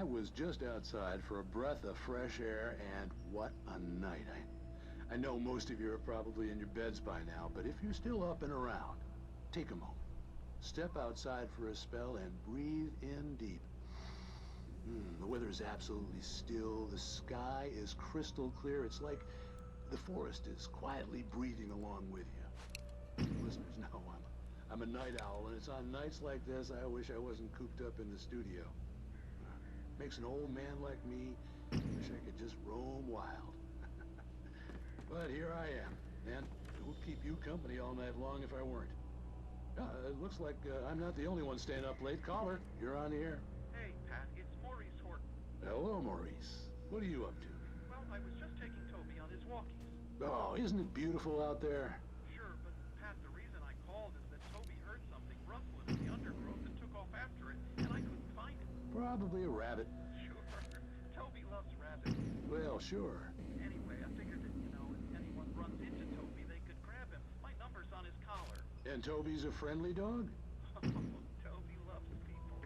I was just outside for a breath of fresh air, and what a night. I know most of you are probably in your beds by now, but if you're still up and around, take a moment. Step outside for a spell and breathe in deep. The weather is absolutely still. The sky is crystal clear. It's like the forest is quietly breathing along with you. Listeners know I'm a night owl, and it's on nights like this I wish I wasn't cooped up in the studio. Makes an old man like me wish I could just roam wild. But here I am, and it will keep you company all night long if I weren't. It looks like I'm not the only one staying up late. Caller, you're on the air. Hey, Pat, it's Maurice Horton. Hello, Maurice. What are you up to? Well, I was just taking Toby on his walkies. Oh, isn't it beautiful out there? Sure, but Pat, the reason I called is that Toby heard something rustling in the undergrowth and took off after it, and I couldn't find it. Probably a rabbit. Sure. Toby loves rabbits. Well, sure. Anyway, I figured that, if anyone runs into Toby, they could grab him. My number's on his collar. And Toby's a friendly dog? Toby loves people.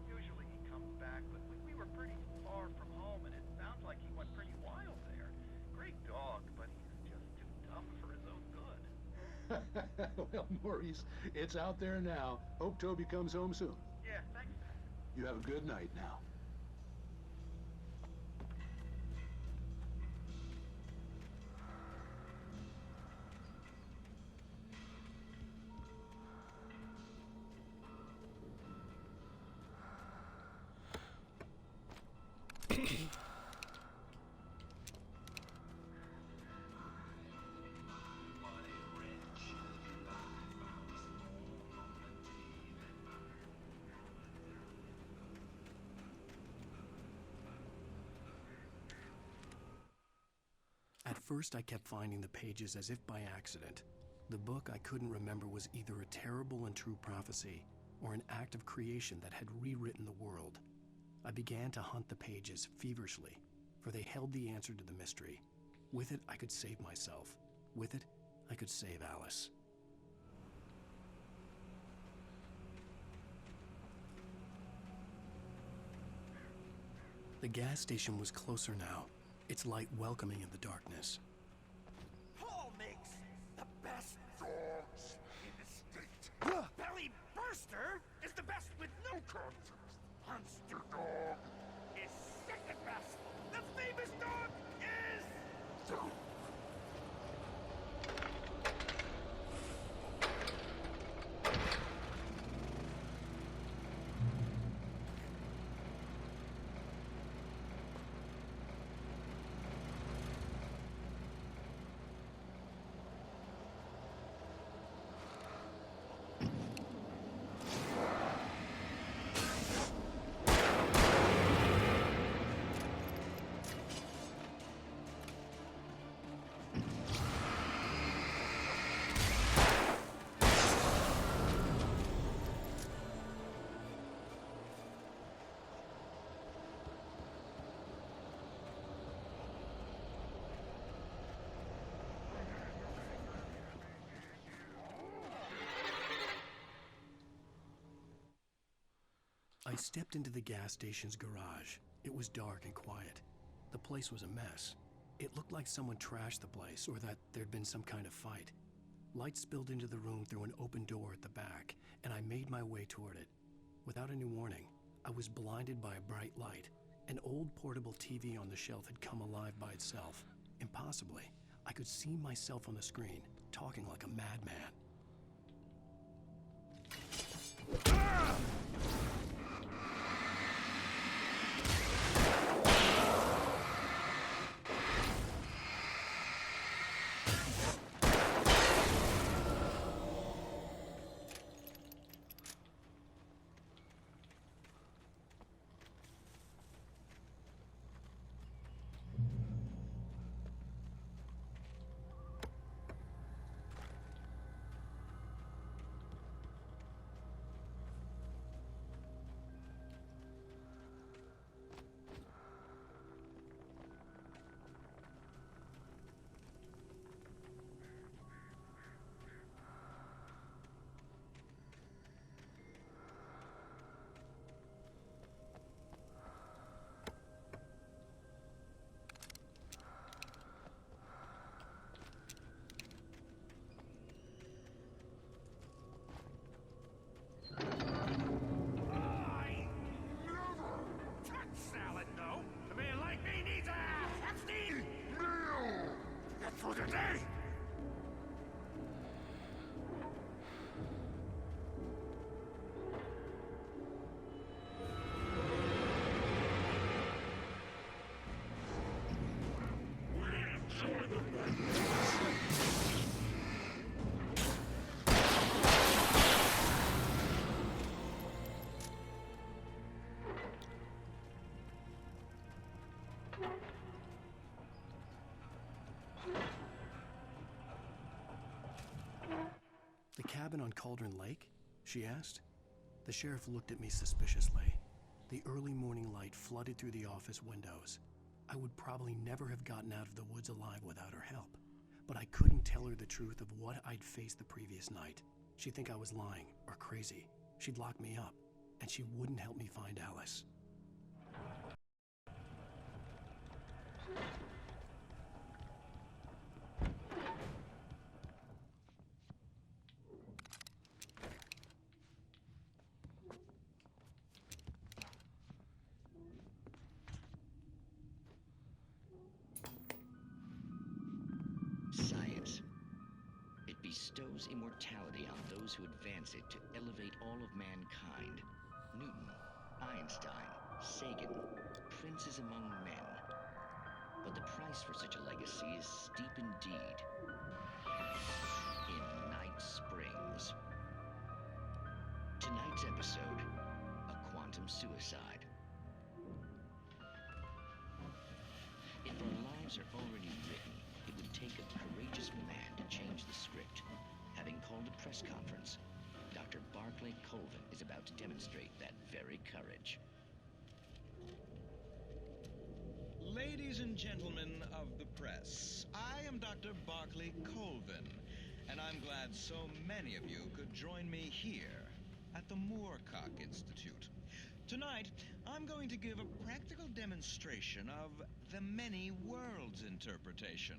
Usually he comes back, but we were pretty far from home, and it sounds like he went pretty wild there. Great dog, but he's just too dumb for his own good. Well, Maurice, it's out there now. Hope Toby comes home soon. Yeah, thanks, Pat. You have a good night now. At first, I kept finding the pages as if by accident. The book I couldn't remember was either a terrible and true prophecy or an act of creation that had rewritten the world. I began to hunt the pages feverishly, for they held the answer to the mystery. With it, I could save myself. With it, I could save Alice. The gas station was closer now, its light welcoming in the darkness. Paul makes the best dogs in the state. Belly Burster is the best with no contest. Monster Dog is second best. The famous dog is... I stepped into the gas station's garage. It was dark and quiet. The place was a mess. It looked like someone trashed the place or that there'd been some kind of fight. Light spilled into the room through an open door at the back, and I made my way toward it. Without any warning, I was blinded by a bright light. An old portable TV on the shelf had come alive by itself. Impossibly, I could see myself on the screen, talking like a madman. cabin on Cauldron Lake? She asked. The sheriff looked at me suspiciously. The early morning light flooded through the office windows. I would probably never have gotten out of the woods alive without her help, but I couldn't tell her the truth of what I'd faced the previous night. She'd think I was lying or crazy. She'd lock me up, and she wouldn't help me find Alice. Science. It bestows immortality on those who advance it to elevate all of mankind. Newton, Einstein, Sagan, princes among men. But the price for such a legacy is steep indeed. In Night Springs. Tonight's episode, a quantum suicide. If our lives are already written, it would take a courageous man to change the script. Having called a press conference, Dr. Barclay Colvin is about to demonstrate that very courage. Ladies and gentlemen of the press, I am Dr. Barclay Colvin, and I'm glad so many of you could join me here at the Moorcock Institute. Tonight, I'm going to give a practical demonstration of the many worlds interpretation.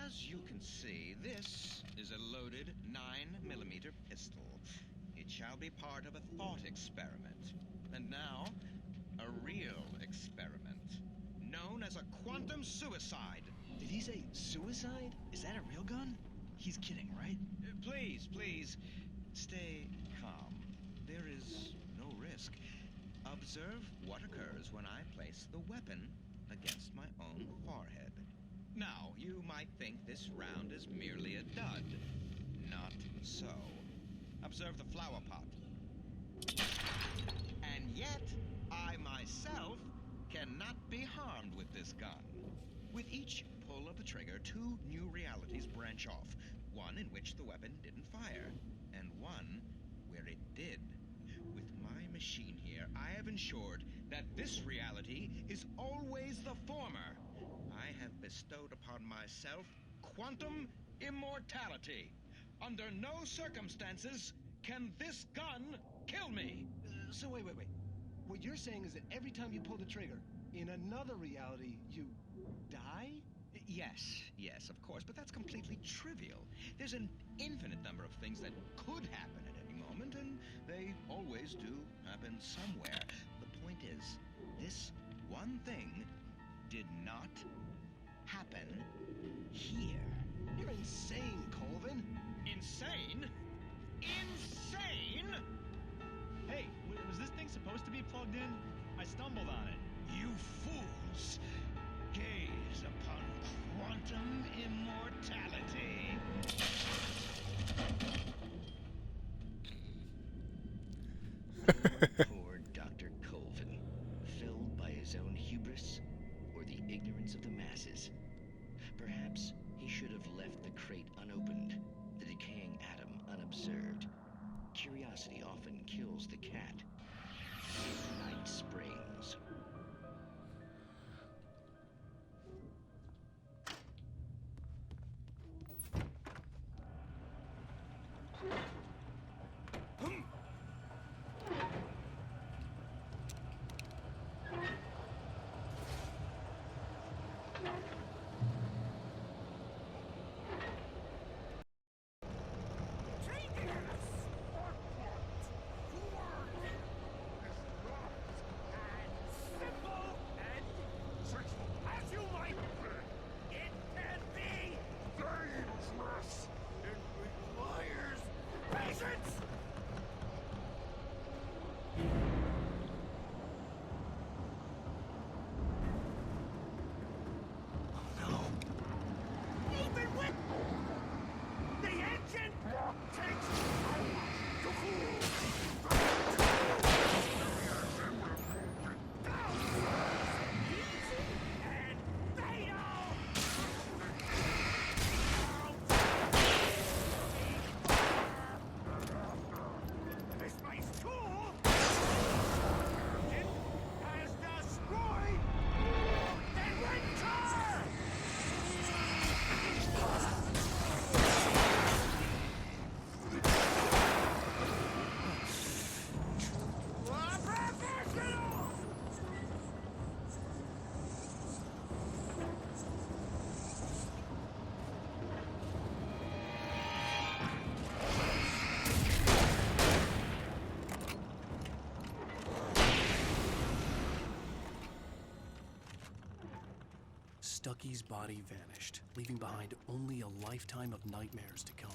As you can see, this is a loaded 9mm pistol. It shall be part of a thought experiment. And now, a real experiment, known as a quantum suicide. Did he say suicide? Is that a real gun? He's kidding, right? Please, stay calm. There is no risk. Observe what occurs when I place the weapon against my own forehead. Now, you might think this round is merely a dud. Not so. Observe the flower pot. And yet, I myself cannot be harmed with this gun. With each pull of the trigger, two new realities branch off. One in which the weapon didn't fire, and one where it did. With my machine here, I have ensured that this reality is always the former. I have bestowed upon myself quantum immortality. Under no circumstances can this gun kill me. So wait. What you're saying is that every time you pull the trigger, in another reality, you die? Yes, of course, but that's completely trivial. There's an infinite number of things that could happen at any moment, and they always do happen somewhere. The point is, this one thing did not happen here. You're insane, Colvin. Insane? Insane? Hey, was this thing supposed to be plugged in? I stumbled on it. You fools! Gaze upon quantum immortality. Poor Dr. Colvin, felled by his own hubris or the ignorance of the masses. Perhaps he should have left the crate unopened, the decaying atom unobserved. Curiosity often kills the cat. Night Springs. Stucky's body vanished, leaving behind only a lifetime of nightmares to come,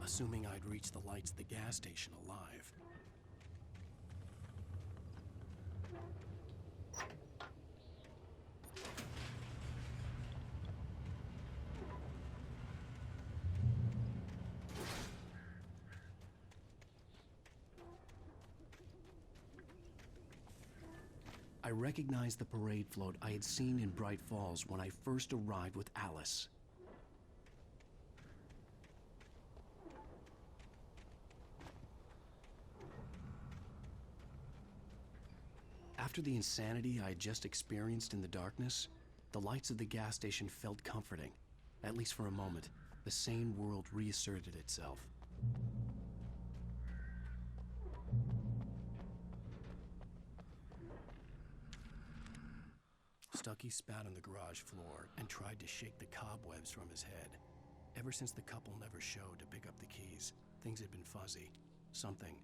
assuming I'd reached the lights of the gas station alive. I recognized the parade float I had seen in Bright Falls when I first arrived with Alice. After the insanity I had just experienced in the darkness, the lights of the gas station felt comforting. At least for a moment, the sane world reasserted itself. Stucky spat on the garage floor and tried to shake the cobwebs from his head. Ever since the couple never showed to pick up the keys, things had been fuzzy. Something,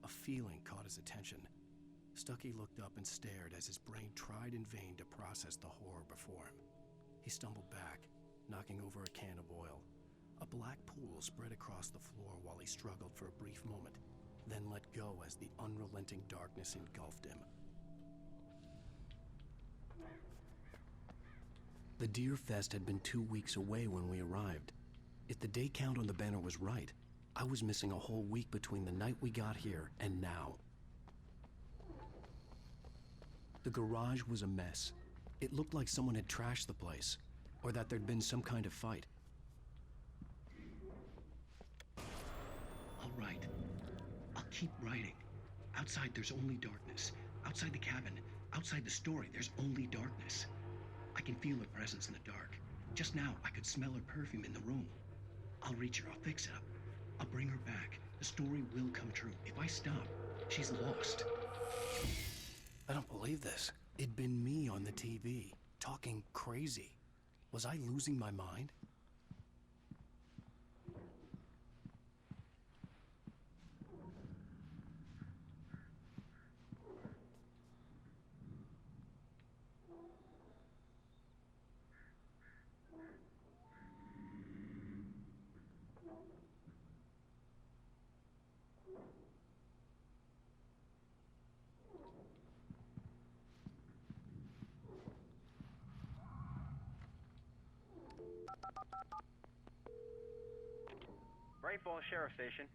a feeling, caught his attention. Stucky looked up and stared as his brain tried in vain to process the horror before him. He stumbled back, knocking over a can of oil. A black pool spread across the floor while he struggled for a brief moment, then let go as the unrelenting darkness engulfed him. The Deer Fest had been 2 weeks away when we arrived. If the day count on the banner was right, I was missing a whole week between the night we got here and now. The garage was a mess. It looked like someone had trashed the place, or that there'd been some kind of fight. All right. I'll keep writing. Outside, there's only darkness. Outside the cabin, outside the story, there's only darkness. I can feel her presence in the dark. Just now, I could smell her perfume in the room. I'll reach her. I'll fix it up. I'll bring her back. The story will come true. If I stop, she's lost. I don't believe this. It'd been me on the TV, talking crazy. Was I losing my mind? Bright Falls Sheriff Station.